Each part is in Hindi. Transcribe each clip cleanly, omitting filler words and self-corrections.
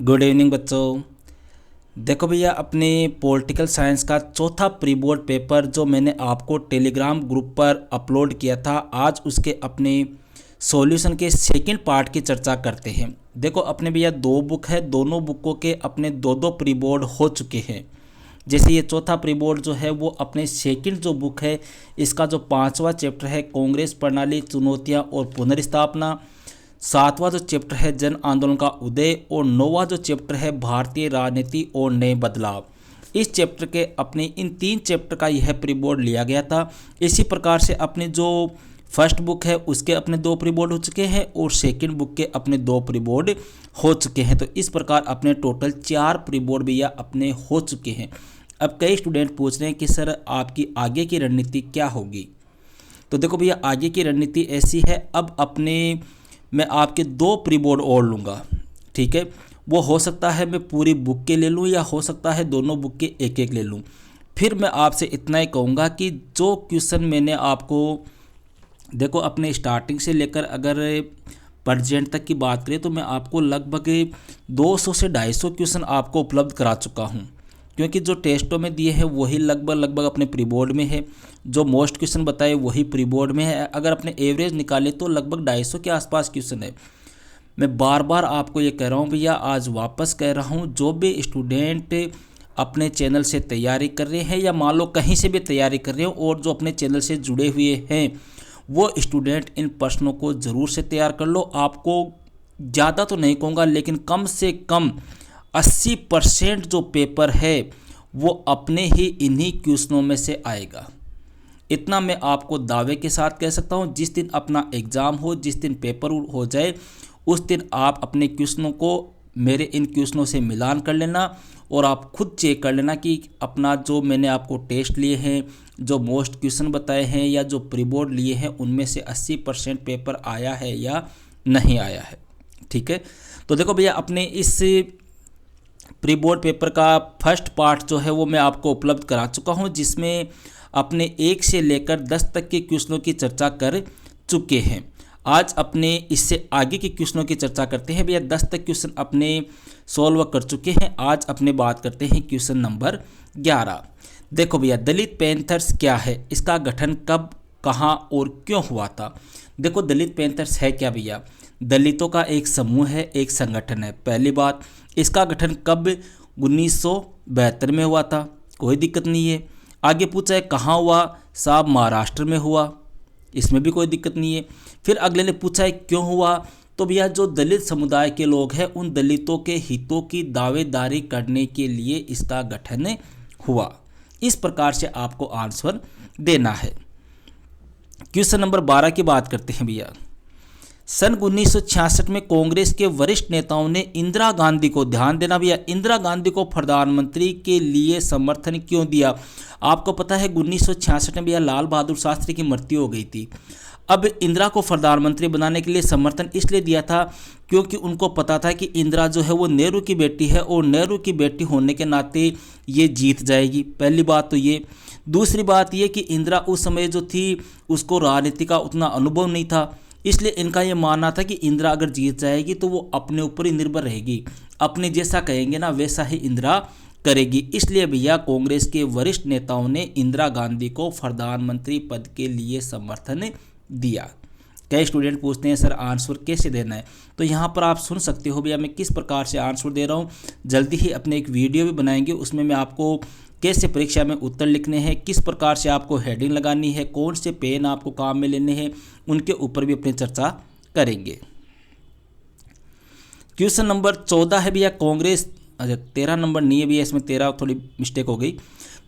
गुड इवनिंग बच्चों। देखो भैया, अपने पॉलिटिकल साइंस का चौथा प्री बोर्ड पेपर जो मैंने आपको टेलीग्राम ग्रुप पर अपलोड किया था, आज उसके अपने सॉल्यूशन के सेकंड पार्ट की चर्चा करते हैं। देखो अपने भैया दो बुक है, दोनों बुकों के अपने दो दो प्री बोर्ड हो चुके हैं। जैसे ये चौथा प्री बोर्ड जो है वो अपने सेकंड जो बुक है, इसका जो पांचवा चैप्टर है कांग्रेस प्रणाली, चुनौतियां और पुनर्स्थापना, सातवां जो चैप्टर है जन आंदोलन का उदय, और नौवां जो चैप्टर है भारतीय राजनीति और नए बदलाव। इस चैप्टर के अपने इन तीन चैप्टर का यह प्री बोर्ड लिया गया था। इसी प्रकार से अपने जो फर्स्ट बुक है उसके अपने दो प्री बोर्ड हो चुके हैं और सेकंड बुक के अपने दो प्री बोर्ड हो चुके हैं। तो इस प्रकार अपने टोटल चार प्री बोर्ड भैया अपने हो चुके हैं। अब कई स्टूडेंट पूछ रहे हैं कि सर आपकी आगे की रणनीति क्या होगी। तो देखो भैया, आगे की रणनीति ऐसी है, अब अपने मैं आपके दो प्री बोर्ड और लूँगा, ठीक है। वो हो सकता है मैं पूरी बुक के ले लूँ या हो सकता है दोनों बुक के एक एक ले लूँ। फिर मैं आपसे इतना ही कहूँगा कि जो क्वेश्चन मैंने आपको, देखो अपने स्टार्टिंग से लेकर अगर प्रेजेंट तक की बात करें तो मैं आपको लगभग 200 से 250 क्वेश्चन आपको उपलब्ध करा चुका हूँ, क्योंकि जो टेस्टों में दिए हैं वही लगभग अपने प्री बोर्ड में है, जो मोस्ट क्वेश्चन बताए वही प्री बोर्ड में है। अगर अपने एवरेज निकाले तो लगभग 250 के आसपास क्वेश्चन है। मैं बार बार आपको ये कह रहा हूँ भैया, आज वापस कह रहा हूँ, जो भी स्टूडेंट अपने चैनल से तैयारी कर रहे हैं या मान लो कहीं से भी तैयारी कर रहे हो और जो अपने चैनल से जुड़े हुए हैं, वो स्टूडेंट इन प्रश्नों को ज़रूर से तैयार कर लो। आपको ज़्यादा तो नहीं कहूँगा, लेकिन कम से कम 80% जो पेपर है वो अपने ही इन्हीं क्वेश्चनों में से आएगा। इतना मैं आपको दावे के साथ कह सकता हूँ। जिस दिन अपना एग्ज़ाम हो, जिस दिन पेपर हो जाए, उस दिन आप अपने क्वेश्चनों को मेरे इन क्वेश्चनों से मिलान कर लेना और आप खुद चेक कर लेना कि अपना जो मैंने आपको टेस्ट लिए हैं, जो मोस्ट क्वेश्चन बताए हैं या जो प्री बोर्ड लिए हैं, उनमें से 80% पेपर आया है या नहीं आया है, ठीक है। तो देखो भैया, अपने इस प्री बोर्ड पेपर का फर्स्ट पार्ट जो है वो मैं आपको उपलब्ध करा चुका हूँ, जिसमें अपने 1 से लेकर 10 तक के क्वेश्चनों की चर्चा कर चुके हैं। आज अपने इससे आगे के क्वेश्चनों की चर्चा करते हैं भैया। 10 तक क्वेश्चन अपने सॉल्व कर चुके हैं। आज अपने बात करते हैं क्वेश्चन नंबर 11। देखो भैया, दलित पैंथर्स क्या है, इसका गठन कब, कहाँ और क्यों हुआ था। देखो दलित पैंथर्स है क्या भैया, दलितों का एक समूह है, एक संगठन है। पहली बात, इसका गठन कब, 1972 में हुआ था, कोई दिक्कत नहीं है। आगे पूछा है कहाँ हुआ, साहब महाराष्ट्र में हुआ, इसमें भी कोई दिक्कत नहीं है। फिर अगले ने पूछा है क्यों हुआ, तो भैया जो दलित समुदाय के लोग हैं उन दलितों के हितों की दावेदारी करने के लिए इसका गठन हुआ। इस प्रकार से आपको आंसर देना है। क्वेश्चन नंबर 12 की बात करते हैं भैया। सन 1966 में कांग्रेस के वरिष्ठ नेताओं ने इंदिरा गांधी को, ध्यान देना भैया, इंदिरा गांधी को प्रधानमंत्री के लिए समर्थन क्यों दिया। आपको पता है 1966 में भैया लाल बहादुर शास्त्री की मृत्यु हो गई थी। अब इंदिरा को प्रधानमंत्री बनाने के लिए समर्थन इसलिए दिया था क्योंकि उनको पता था कि इंदिरा जो है वो नेहरू की बेटी है और नेहरू की बेटी होने के नाते ये जीत जाएगी। पहली बात तो ये। दूसरी बात ये कि इंदिरा उस समय जो थी उसको राजनीति का उतना अनुभव नहीं था, इसलिए इनका ये मानना था कि इंदिरा अगर जीत जाएगी तो वो अपने ऊपर ही निर्भर रहेगी, अपने जैसा कहेंगे ना वैसा ही इंदिरा करेगी। इसलिए भैया कांग्रेस के वरिष्ठ नेताओं ने इंदिरा गांधी को प्रधानमंत्री पद के लिए समर्थन दिया। कई स्टूडेंट पूछते हैं सर आंसर कैसे देना है, तो यहाँ पर आप सुन सकते हो भैया मैं किस प्रकार से आंसर दे रहा हूँ। जल्दी ही अपने एक वीडियो भी बनाएंगे, उसमें मैं आपको कैसे परीक्षा में उत्तर लिखने हैं, किस प्रकार से आपको हेडिंग लगानी है, कौन से पेन आपको काम में लेने हैं, उनके ऊपर भी अपनी चर्चा करेंगे। क्वेश्चन नंबर 14 है भैया कांग्रेस, अच्छा 13 नंबर नहीं है भैया, इसमें 13 थोड़ी मिस्टेक हो गई।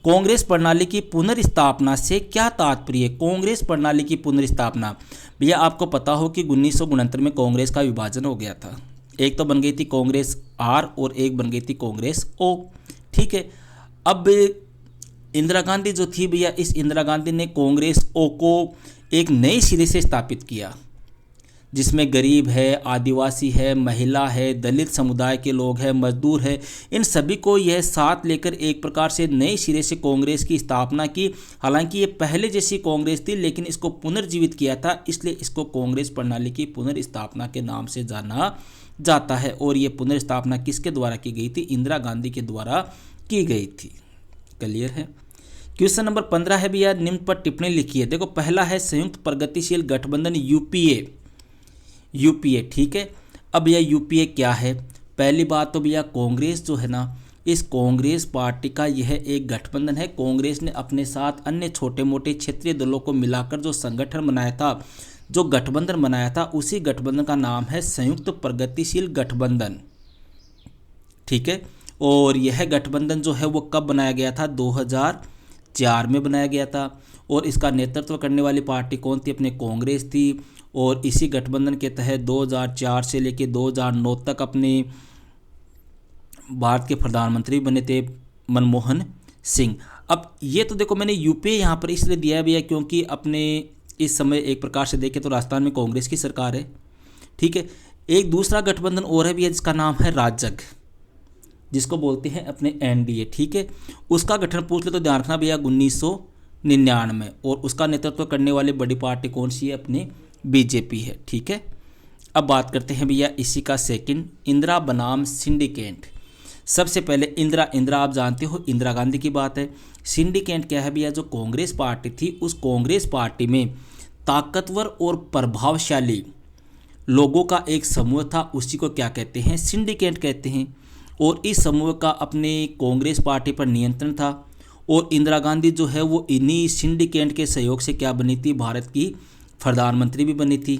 कांग्रेस प्रणाली की पुनर्स्थापना से क्या तात्पर्य है। कांग्रेस प्रणाली की पुनर्स्थापना भैया आपको पता हो कि 1969 में कांग्रेस का विभाजन हो गया था। एक तो बन गई थी कांग्रेस आर और एक बन गई थी कांग्रेस ओ, ठीक है। अब इंदिरा गांधी जो थी भैया, इस इंदिरा गांधी ने कांग्रेस ओ को एक नए सिरे से स्थापित किया, जिसमें गरीब है, आदिवासी है, महिला है, दलित समुदाय के लोग हैं, मजदूर है, इन सभी को यह साथ लेकर एक प्रकार से नए सिरे से कांग्रेस की स्थापना की। हालांकि ये पहले जैसी कांग्रेस थी लेकिन इसको पुनर्जीवित किया था, इसलिए इसको कांग्रेस प्रणाली की पुनर्स्थापना के नाम से जाना जाता है। और ये पुनर्स्थापना किसके द्वारा की गई थी? इंदिरा गांधी के द्वारा की गई थी। क्लियर है। क्वेश्चन नंबर 15 है भैया, निम्न पर टिप्पणी लिखिए। देखो पहला है संयुक्त प्रगतिशील गठबंधन यूपीए, यूपीए ठीक है। अब यह यूपीए क्या है? पहली बात तो भैया कांग्रेस जो है ना, इस कांग्रेस पार्टी का यह एक गठबंधन है। कांग्रेस ने अपने साथ अन्य छोटे मोटे क्षेत्रीय दलों को मिलाकर जो संगठन बनाया था, जो गठबंधन बनाया था, उसी गठबंधन का नाम है संयुक्त प्रगतिशील गठबंधन, ठीक है। और यह गठबंधन जो है वो कब बनाया गया था? 2004 में बनाया गया था। और इसका नेतृत्व करने वाली पार्टी कौन थी? अपने कांग्रेस थी। और इसी गठबंधन के तहत 2004 से लेकर 2009 तक अपने भारत के प्रधानमंत्री बने थे मनमोहन सिंह। अब ये तो देखो मैंने यूपीए यहाँ पर इसलिए दिया है भैया क्योंकि अपने इस समय एक प्रकार से देखें तो राजस्थान में कांग्रेस की सरकार है, ठीक है। एक दूसरा गठबंधन और है भैया जिसका नाम है राजग, जिसको बोलते हैं अपने एनडीए, ठीक है। उसका गठन पूछ ले तो ध्यान रखना भैया 1999। और उसका नेतृत्व करने वाली बड़ी पार्टी कौन सी है? अपनी बीजेपी है, ठीक है। अब बात करते हैं भैया इसी का सेकंड, इंदिरा बनाम सिंडिकेट। सबसे पहले इंदिरा आप जानते हो इंदिरा गांधी की बात है। सिंडिकेट क्या है भैया? जो कांग्रेस पार्टी थी, उस कांग्रेस पार्टी में ताकतवर और प्रभावशाली लोगों का एक समूह था, उसी को क्या कहते हैं? सिंडिकेट कहते हैं। और इस समूह का अपने कांग्रेस पार्टी पर नियंत्रण था। और इंदिरा गांधी जो है वो इन्हीं सिंडिकेट के सहयोग से क्या बनी थी? भारत की प्रधानमंत्री भी बनी थी।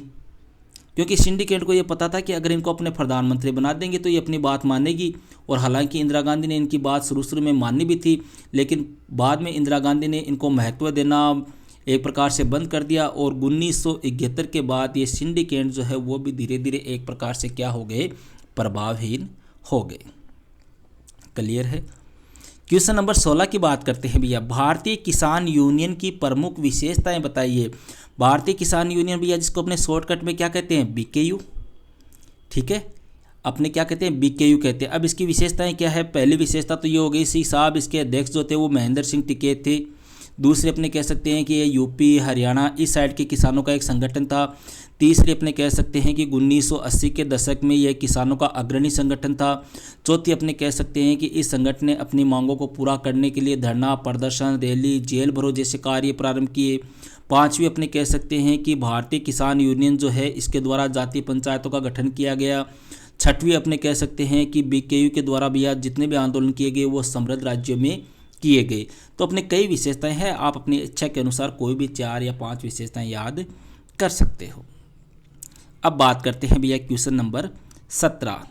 क्योंकि सिंडिकेट को ये पता था कि अगर इनको अपने प्रधानमंत्री बना देंगे तो ये अपनी बात मानेगी। और हालांकि इंदिरा गांधी ने इनकी बात शुरू में मानी भी थी, लेकिन बाद में इंदिरा गांधी ने इनको महत्व देना एक प्रकार से बंद कर दिया। और 1971 के बाद ये सिंडिकेट जो है वो भी धीरे धीरे एक प्रकार से क्या हो गए? प्रभावहीन हो गए। क्लियर है। क्वेश्चन नंबर 16 की बात करते हैं भैया, भारतीय किसान यूनियन की प्रमुख विशेषताएं बताइए। भारतीय किसान यूनियन भैया जिसको अपने शॉर्टकट में क्या कहते हैं? बीकेयू, ठीक है। अपने क्या कहते हैं? बीकेयू कहते हैं। अब इसकी विशेषताएं क्या है? पहली विशेषता तो ये हो गई सी साहब, इसके अध्यक्ष जो थे वो महेंद्र सिंह टिकैत थे। दूसरे अपने कह सकते हैं कि ये यूपी हरियाणा इस साइड के किसानों का एक संगठन था। तीसरी अपने कह सकते हैं कि 1980 के दशक में यह किसानों का अग्रणी संगठन था। चौथी अपने कह सकते हैं कि इस संगठन ने अपनी मांगों को पूरा करने के लिए धरना प्रदर्शन, रैली, जेल भरो जैसे कार्य प्रारंभ किए। पांचवी अपने कह सकते हैं कि भारतीय किसान यूनियन जो है इसके द्वारा जातीय पंचायतों का गठन किया गया। छठवीं अपने कह सकते हैं कि बीकेयू के द्वारा भी जितने भी आंदोलन किए गए वो समृद्ध राज्यों में किए गए। तो अपने कई विशेषताएं हैं, आप अपनी इच्छा के अनुसार कोई भी 4 या 5 विशेषताएं याद कर सकते हो। अब बात करते हैं भैया क्वेश्चन नंबर 17।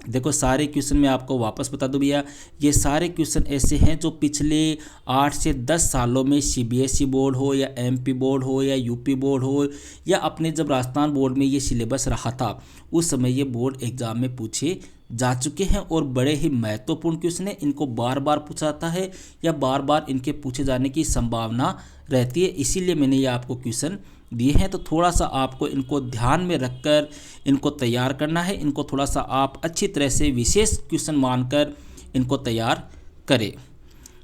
देखो सारे क्वेश्चन मैं आपको वापस बता दूं भैया, ये सारे क्वेश्चन ऐसे हैं जो पिछले 8 से 10 सालों में सीबीएसई बोर्ड हो या एमपी बोर्ड हो या यूपी बोर्ड हो या अपने जब राजस्थान बोर्ड में ये सिलेबस रहा था उस समय ये बोर्ड एग्जाम में पूछे जा चुके हैं। और बड़े ही महत्वपूर्ण क्वेश्चन है, इनको बार बार पूछा जाता है या बार बार इनके पूछे जाने की संभावना रहती है, इसीलिए मैंने ये आपको क्वेश्चन दिए हैं। तो थोड़ा सा आपको इनको ध्यान में रखकर इनको तैयार करना है। इनको थोड़ा सा आप अच्छी तरह से विशेष क्वेश्चन मानकर इनको तैयार करें।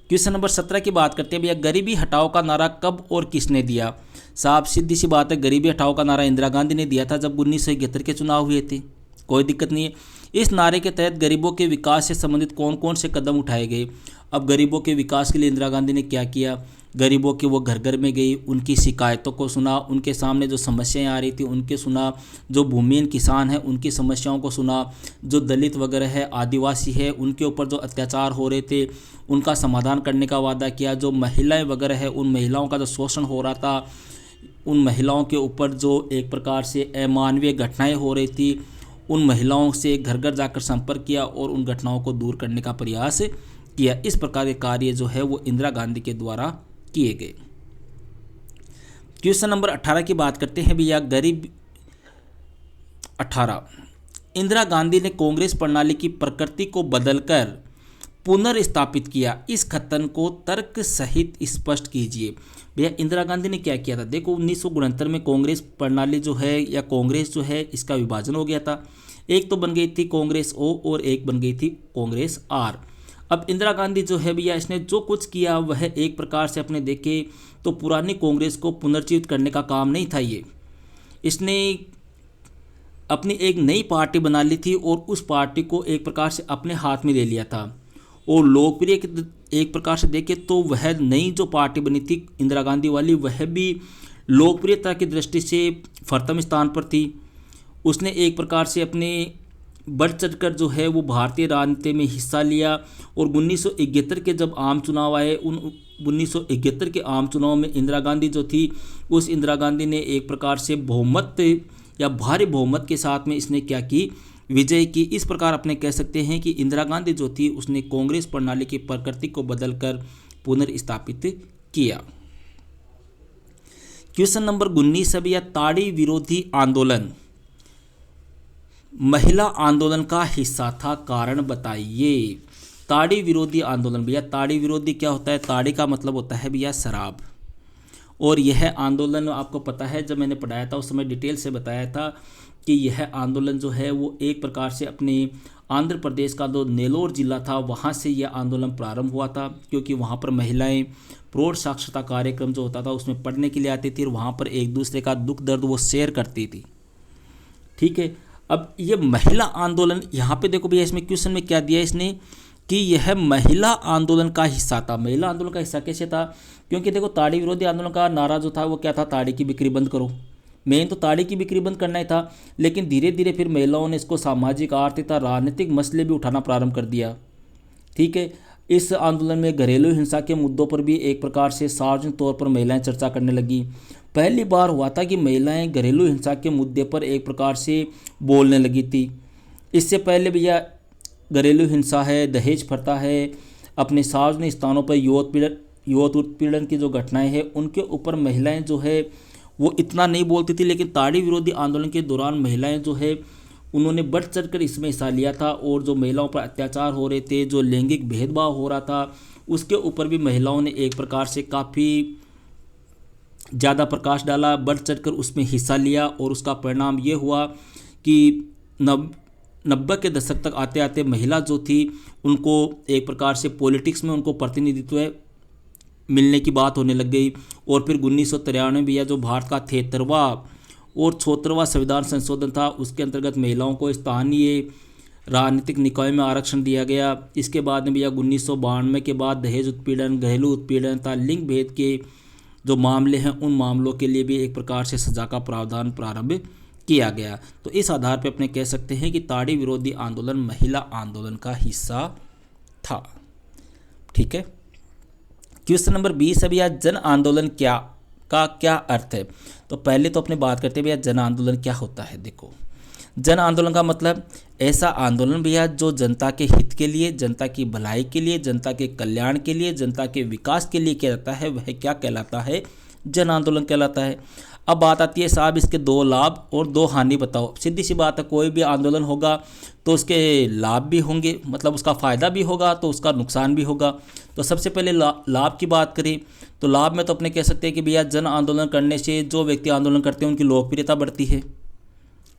क्वेश्चन नंबर 17 की बात करते हैं भैया, गरीबी हटाओ का नारा कब और किसने दिया? साहब सीधी सी बात है, गरीबी हटाओ का नारा इंदिरा गांधी ने दिया था जब 1971 के चुनाव हुए थे। कोई दिक्कत नहीं है। इस नारे के तहत गरीबों के विकास से संबंधित कौन कौन से कदम उठाए गए? अब गरीबों के विकास के लिए इंदिरा गांधी ने क्या किया? गरीबों के वो घर घर में गई, उनकी शिकायतों को सुना, उनके सामने जो समस्याएं आ रही थी उनके सुना, जो भूमिहीन किसान हैं उनकी समस्याओं को सुना, जो दलित वगैरह है, आदिवासी है, उनके ऊपर जो अत्याचार हो रहे थे उनका समाधान करने का वादा किया। जो महिलाएं वगैरह है उन महिलाओं का जो शोषण हो रहा था, उन महिलाओं के ऊपर जो एक प्रकार से अमानवीय घटनाएं हो रही थी, उन महिलाओं से घर घर जाकर संपर्क किया और उन घटनाओं को दूर करने का प्रयास किया। इस प्रकार के कार्य जो है वो इंदिरा गांधी के द्वारा किए गए। क्वेश्चन नंबर 18 की बात करते हैं भैया, गरीब 18 इंदिरा गांधी ने कांग्रेस प्रणाली की प्रकृति को बदलकर पुनर्स्थापित किया, इस कथन को तर्क सहित स्पष्ट कीजिए। भैया इंदिरा गांधी ने क्या किया था? देखो 1969 में कांग्रेस प्रणाली जो है या कांग्रेस जो है इसका विभाजन हो गया था। एक तो बन गई थी कांग्रेस ओ और एक बन गई थी कांग्रेस आर। अब इंदिरा गांधी जो है भैया इसने जो कुछ किया वह एक प्रकार से अपने देखे तो पुरानी कांग्रेस को पुनर्जीवित करने का काम नहीं था। ये इसने अपनी एक नई पार्टी बना ली थी और उस पार्टी को एक प्रकार से अपने हाथ में ले लिया था। और लोकप्रिय एक प्रकार से देखें तो वह नई जो पार्टी बनी थी इंदिरा गांधी वाली, वह भी लोकप्रियता की दृष्टि से प्रथम स्थान पर थी। उसने एक प्रकार से अपने बढ़ चढ़कर जो है वो भारतीय राजनीति में हिस्सा लिया। और 1971 के जब आम चुनाव आए, उन 1971 के आम चुनाव में इंदिरा गांधी जो थी, उस इंदिरा गांधी ने एक प्रकार से बहुमत या भारी बहुमत के साथ में इसने क्या की, विजय की। इस प्रकार अपने कह सकते हैं कि इंदिरा गांधी जो थी उसने कांग्रेस प्रणाली की प्रकृति को बदलकर पुनर्स्थापित किया। क्वेश्चन नंबर 19 है भैया, ताड़ी विरोधी आंदोलन महिला आंदोलन का हिस्सा था, कारण बताइए। ताड़ी विरोधी आंदोलन भैया, ताड़ी विरोधी क्या होता है? ताड़ी का मतलब होता है भैया शराब। और यह आंदोलन आपको पता है, जब मैंने पढ़ाया था उस समय डिटेल से बताया था कि यह आंदोलन जो है वो एक प्रकार से अपने आंध्र प्रदेश का जो नेलोर जिला था वहाँ से यह आंदोलन प्रारंभ हुआ था, क्योंकि वहाँ पर महिलाएं प्रौढ़ साक्षरता कार्यक्रम जो होता था उसमें पढ़ने के लिए आती थी और वहाँ पर एक दूसरे का दुख दर्द वो शेयर करती थी। ठीक है, अब ये महिला आंदोलन यहाँ पे देखो भैया, इसमें क्वेश्चन में क्या दिया इसने कि यह महिला आंदोलन का हिस्सा था। महिला आंदोलन का हिस्सा कैसे था? क्योंकि देखो ताड़ी विरोधी आंदोलन का नारा जो था वो क्या था? ताड़ी की बिक्री बंद करो। मेन तो ताड़ी की बिक्री बंद करना ही था, लेकिन धीरे धीरे फिर महिलाओं ने इसको सामाजिक, आर्थिक, राजनीतिक मसले भी उठाना प्रारंभ कर दिया। ठीक है, इस आंदोलन में घरेलू हिंसा के मुद्दों पर भी एक प्रकार से सार्वजनिक तौर पर महिलाएं चर्चा करने लगी। पहली बार हुआ था कि महिलाएं घरेलू हिंसा के मुद्दे पर एक प्रकार से बोलने लगी थी। इससे पहले भैया घरेलू हिंसा है, दहेज प्रथा है, अपने सार्वजनिक स्थानों पर यौन उत्पीड़न की जो घटनाएं हैं उनके ऊपर महिलाएं जो है वो इतना नहीं बोलती थी। लेकिन ताड़ी विरोधी आंदोलन के दौरान महिलाएं जो है उन्होंने बढ़ चढ़कर इसमें हिस्सा लिया था। और जो महिलाओं पर अत्याचार हो रहे थे, जो लैंगिक भेदभाव हो रहा था, उसके ऊपर भी महिलाओं ने एक प्रकार से काफ़ी ज़्यादा प्रकाश डाला, बढ़ चढ़कर उसमें हिस्सा लिया। और उसका परिणाम ये हुआ कि 90 के दशक तक आते आते महिला जो थी उनको एक प्रकार से पॉलिटिक्स में उनको प्रतिनिधित्व मिलने की बात होने लग गई। और फिर 1993 में भी जो भारत का 73वां और 74वां संविधान संशोधन था उसके अंतर्गत महिलाओं को स्थानीय राजनीतिक निकाय में आरक्षण दिया गया। इसके बाद में भैया 1992 के बाद दहेज उत्पीड़न, घरेलू उत्पीड़न तथा लिंग भेद के जो मामले हैं उन मामलों के लिए भी एक प्रकार से सजा का प्रावधान प्रारंभ किया गया। तो इस आधार पर अपने कह सकते हैं कि ताड़ी विरोधी आंदोलन महिला आंदोलन का हिस्सा था। ठीक है, क्वेश्चन नंबर 20 है भैया, जन आंदोलन क्या अर्थ है? तो पहले तो अपने बात करते हैं भैया जन आंदोलन क्या होता है। देखो, जन आंदोलन का मतलब ऐसा आंदोलन भैया जो जनता के हित के लिए, जनता की भलाई के लिए, जनता के कल्याण के लिए, जनता के विकास के लिए किया जाता है, वह क्या कहलाता है? जन आंदोलन कहलाता है। अब बात आती है साहब इसके 2 लाभ और 2 हानि बताओ। सीधी सी बात है, कोई भी आंदोलन होगा तो उसके लाभ भी होंगे, मतलब उसका फ़ायदा भी होगा तो उसका नुकसान भी होगा। तो सबसे पहले लाभ की बात करें तो लाभ में तो अपने कह सकते हैं कि भैया जन आंदोलन करने से जो व्यक्ति आंदोलन करते हैं उनकी लोकप्रियता बढ़ती है।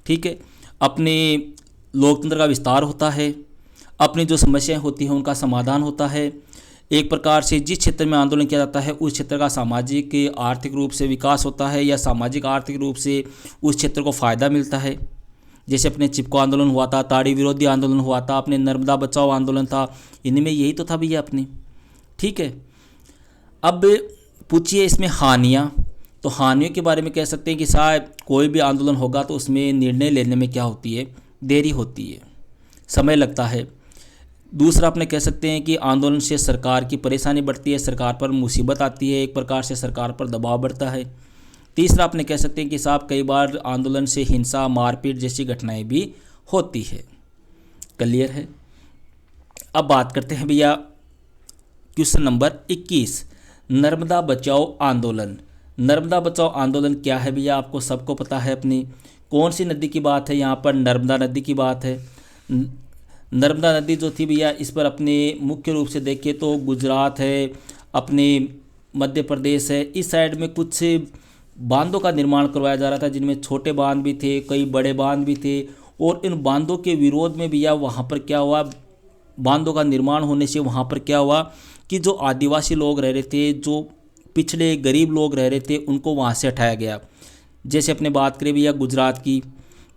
ठीक है, अपने लोकतंत्र का विस्तार होता है, अपनी जो समस्याएं होती हैं उनका समाधान होता है। एक प्रकार से जिस क्षेत्र में आंदोलन किया जाता है उस क्षेत्र का सामाजिक आर्थिक रूप से विकास होता है या सामाजिक आर्थिक रूप से उस क्षेत्र को फ़ायदा मिलता है। जैसे अपने चिपको आंदोलन हुआ था, ताड़ी विरोधी आंदोलन हुआ था, अपने नर्मदा बचाओ आंदोलन था, इनमें यही तो था भैया अपने। ठीक है, अब पूछिए इसमें हानियाँ। तो हानियों के बारे में कह सकते हैं कि शायद कोई भी आंदोलन होगा तो उसमें निर्णय लेने में क्या होती है? देरी होती है, समय लगता है। दूसरा अपने कह सकते हैं कि आंदोलन से सरकार की परेशानी बढ़ती है, सरकार पर मुसीबत आती है, एक प्रकार से सरकार पर दबाव बढ़ता है। तीसरा अपने कह सकते हैं कि साहब कई बार आंदोलन से हिंसा, मारपीट जैसी घटनाएं भी होती है। क्लियर है? अब बात करते हैं भैया क्वेश्चन नंबर 21, नर्मदा बचाओ आंदोलन। नर्मदा बचाओ आंदोलन क्या है भैया? आपको सबको पता है। अपनी कौन सी नदी की बात है? यहाँ पर नर्मदा नदी की बात है। नर्मदा नदी जो थी भैया, इस पर अपने मुख्य रूप से देखिए तो गुजरात है, अपने मध्य प्रदेश है, इस साइड में कुछ बांधों का निर्माण करवाया जा रहा था, जिनमें छोटे बांध भी थे, कई बड़े बांध भी थे। और इन बांधों के विरोध में भैया वहाँ पर क्या हुआ, बांधों का निर्माण होने से वहाँ पर क्या हुआ कि जो आदिवासी लोग रह रहे थे, जो पिछड़े गरीब लोग रह रहे थे, उनको वहाँ से हटाया गया। जैसे अपने बात करें भैया गुजरात की,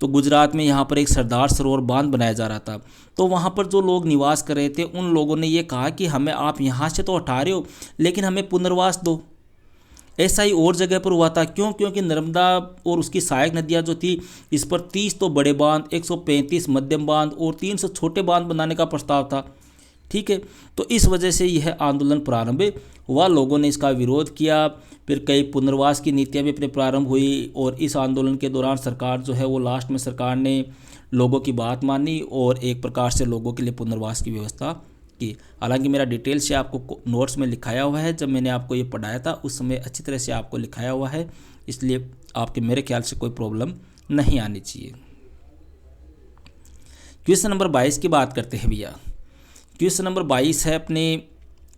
तो गुजरात में यहाँ पर एक सरदार सरोवर बांध बनाया जा रहा था। तो वहाँ पर जो लोग निवास कर रहे थे उन लोगों ने ये कहा कि हमें आप यहाँ से तो हटा रहे हो लेकिन हमें पुनर्वास दो। ऐसा ही और जगह पर हुआ था। क्यों? क्योंकि नर्मदा और उसकी सहायक नदियाँ जो थी इस पर 30 तो बड़े बांध, 135 मध्यम बांध और 300 छोटे बांध बनाने का प्रस्ताव था। ठीक है, तो इस वजह से यह आंदोलन प्रारंभ हुआ, लोगों ने इसका विरोध किया। फिर कई पुनर्वास की नीतियां भी अपने प्रारंभ हुई और इस आंदोलन के दौरान सरकार जो है वो लास्ट में सरकार ने लोगों की बात मानी और एक प्रकार से लोगों के लिए पुनर्वास की व्यवस्था की। हालांकि मेरा डिटेल से आपको नोट्स में लिखाया हुआ है, जब मैंने आपको ये पढ़ाया था उस समय अच्छी तरह से आपको लिखाया हुआ है, इसलिए आपके मेरे ख्याल से कोई प्रॉब्लम नहीं आनी चाहिए। क्वेश्चन नंबर 22 की बात करते हैं भैया। क्वेश्चन नंबर 22 है अपने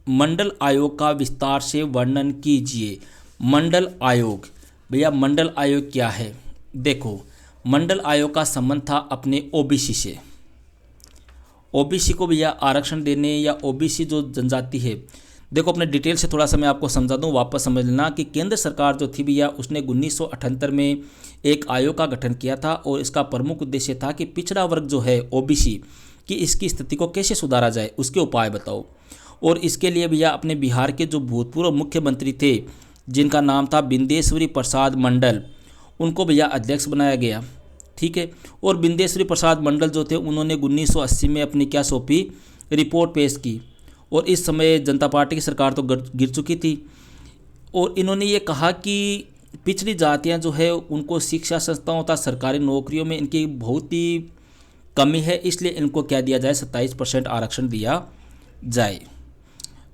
मंडल आयोग का विस्तार से वर्णन कीजिए। मंडल आयोग, भैया मंडल आयोग क्या है? देखो, मंडल आयोग का संबंध था अपने ओबीसी से। ओबीसी को भैया आरक्षण देने या ओबीसी जो जनजाति है, देखो अपने डिटेल से थोड़ा सा मैं आपको समझा दूं, वापस समझ लेना कि केंद्र सरकार जो थी भैया उसने 1978 में एक आयोग का गठन किया था और इसका प्रमुख उद्देश्य था कि पिछड़ा वर्ग जो है ओबीसी कि इसकी स्थिति को कैसे सुधारा जाए, उसके उपाय बताओ। और इसके लिए भैया अपने बिहार के जो भूतपूर्व मुख्यमंत्री थे जिनका नाम था बिंदेश्वरी प्रसाद मंडल, उनको भैया अध्यक्ष बनाया गया। ठीक है, और बिंदेश्वरी प्रसाद मंडल जो थे उन्होंने 1980 में अपनी क्या सौंपी, रिपोर्ट पेश की। और इस समय जनता पार्टी की सरकार तो गिर चुकी थी और इन्होंने ये कहा कि पिछड़ी जातियां जो है उनको शिक्षा संस्थाओं तथा सरकारी नौकरियों में इनकी बहुत ही कमी है, इसलिए इनको क्या दिया जाए, 27% आरक्षण दिया जाए।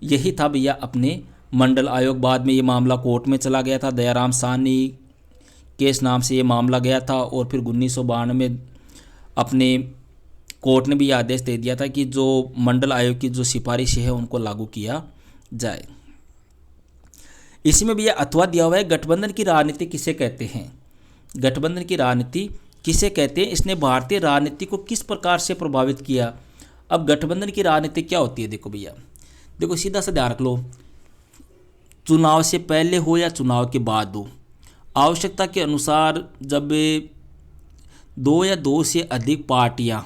यही था भैया अपने मंडल आयोग। बाद में ये मामला कोर्ट में चला गया था, दयाराम साहनी केस नाम से ये मामला गया था और फिर 1992 में अपने कोर्ट ने भी आदेश दे दिया था कि जो मंडल आयोग की जो सिफारिश है उनको लागू किया जाए। इसी में भैया अथवा दिया हुआ है, गठबंधन की राजनीति किसे कहते हैं? गठबंधन की राजनीति किसे कहते हैं? इसने भारतीय राजनीति को किस प्रकार से प्रभावित किया? अब गठबंधन की राजनीति क्या होती है? देखो भैया, देखो सीधा सा ध्यान रख लो, चुनाव से पहले हो या चुनाव के बाद हो, आवश्यकता के अनुसार जब 2 या 2 से अधिक पार्टियां,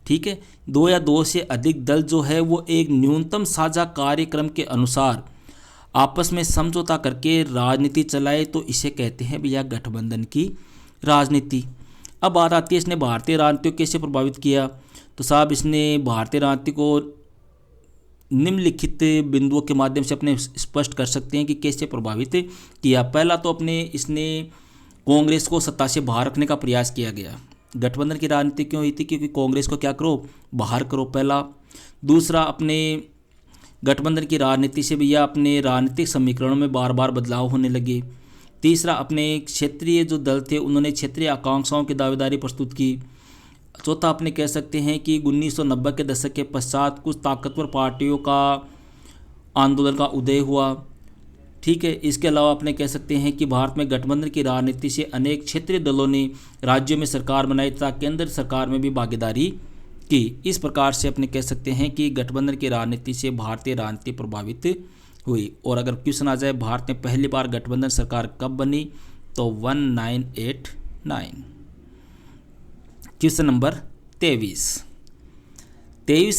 ठीक है, 2 या 2 से अधिक दल जो है वो एक न्यूनतम साझा कार्यक्रम के अनुसार आपस में समझौता करके राजनीति चलाए तो इसे कहते हैं भैया गठबंधन की राजनीति। अब बात आती है इसने भारतीय राजनीति को कैसे प्रभावित किया, तो साहब इसने भारतीय राजनीति को निम्नलिखित बिंदुओं के माध्यम से अपने स्पष्ट कर सकते हैं कि कैसे प्रभावित किया। पहला तो अपने इसने कांग्रेस को सत्ता से बाहर रखने का प्रयास किया गया। गठबंधन की राजनीति क्यों हुई थी? क्योंकि कांग्रेस को क्या करो, बाहर करो, पहला। दूसरा, अपने गठबंधन की राजनीति से भैया अपने राजनीतिक समीकरणों में बार बार बदलाव होने लगे। तीसरा, अपने क्षेत्रीय जो दल थे उन्होंने क्षेत्रीय आकांक्षाओं की दावेदारी प्रस्तुत की। चौथा, अपने कह सकते हैं कि 1990 के दशक के पश्चात कुछ ताकतवर पार्टियों का आंदोलन का उदय हुआ। ठीक है, इसके अलावा अपने कह सकते हैं कि भारत में गठबंधन की राजनीति से अनेक क्षेत्रीय दलों ने राज्यों में सरकार बनाई तथा केंद्र सरकार में भी भागीदारी की। इस प्रकार से अपने कह सकते हैं कि गठबंधन की राजनीति से भारतीय राजनीति प्रभावित हुई। और अगर क्वेश्चन आ जाए भारत में पहली बार गठबंधन सरकार कब बनी, तो 1989। क्वेश्चन नंबर 23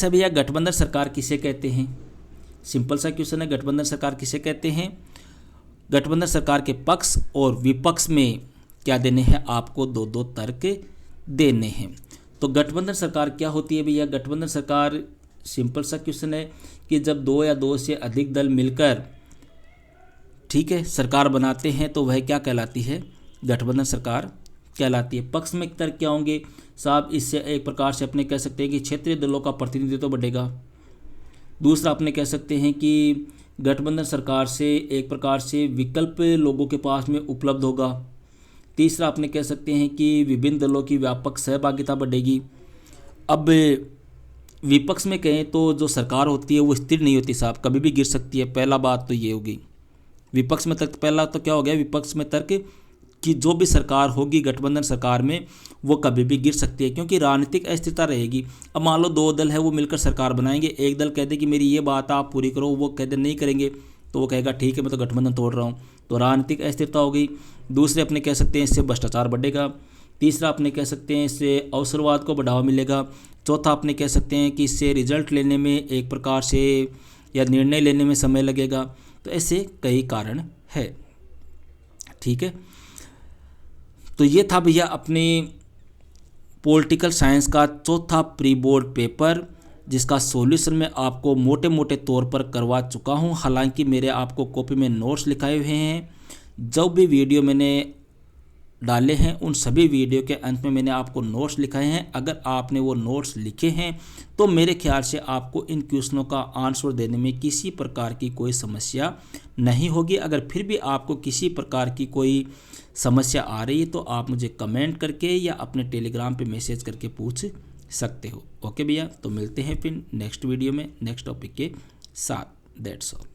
है भैया, गठबंधन सरकार किसे कहते हैं? सिंपल सा क्वेश्चन है, गठबंधन सरकार किसे कहते हैं? गठबंधन सरकार के पक्ष और विपक्ष में क्या देने हैं आपको, 2-2 तर्क देने हैं। तो गठबंधन सरकार क्या होती है भैया? गठबंधन सरकार सिंपल सा क्वेश्चन है कि जब 2 या 2 से अधिक दल मिलकर, ठीक है, सरकार बनाते हैं तो वह क्या कहलाती है? गठबंधन सरकार कहलाती है। पक्ष में तर्क क्या होंगे साहब? इससे एक प्रकार से अपने कह सकते हैं कि क्षेत्रीय दलों का प्रतिनिधित्व तो बढ़ेगा। दूसरा, अपने कह सकते हैं कि गठबंधन सरकार से एक प्रकार से विकल्प लोगों के पास में उपलब्ध होगा। तीसरा, अपने कह सकते हैं कि विभिन्न दलों की व्यापक सहभागिता बढ़ेगी। अब विपक्ष में कहें तो जो सरकार होती है वो स्थिर नहीं होती साहब, कभी भी गिर सकती है। पहला बात तो ये होगी विपक्ष में तर्क। पहला तो क्या हो गया विपक्ष में तर्क कि जो भी सरकार होगी गठबंधन सरकार में वो कभी भी गिर सकती है क्योंकि राजनीतिक अस्थिरता रहेगी। अब मान लो 2 दल है वो मिलकर सरकार बनाएंगे, एक दल कह दे कि मेरी ये बात आप पूरी करो, वो कह दे नहीं करेंगे तो वो कहेगा ठीक है मैं तो गठबंधन तोड़ रहा हूँ, तो राजनीतिक अस्थिरता होगी। दूसरे, अपने कह सकते हैं इससे भ्रष्टाचार बढ़ेगा। तीसरा अपने कह सकते हैं इससे अवसरवाद को बढ़ावा मिलेगा। चौथा अपने कह सकते हैं कि इससे रिजल्ट लेने में एक प्रकार से या निर्णय लेने में समय लगेगा। तो ऐसे कई कारण है। ठीक है, तो ये था भैया अपनी पॉलिटिकल साइंस का चौथा प्री बोर्ड पेपर, जिसका सॉल्यूशन मैं आपको मोटे मोटे तौर पर करवा चुका हूँ। हालांकि मेरे आपको कॉपी में नोट्स लिखाए हुए हैं। जो भी वीडियो मैंने डाले हैं उन सभी वीडियो के अंत में मैंने आपको नोट्स लिखाए हैं। अगर आपने वो नोट्स लिखे हैं तो मेरे ख्याल से आपको इन क्वेश्चनों का आंसर देने में किसी प्रकार की कोई समस्या नहीं होगी। अगर फिर भी आपको किसी प्रकार की कोई समस्या आ रही है तो आप मुझे कमेंट करके या अपने टेलीग्राम पे मैसेज करके पूछ सकते हो। ओके भैया, तो मिलते हैं फिर नेक्स्ट वीडियो में नेक्स्ट टॉपिक के साथ। That's all.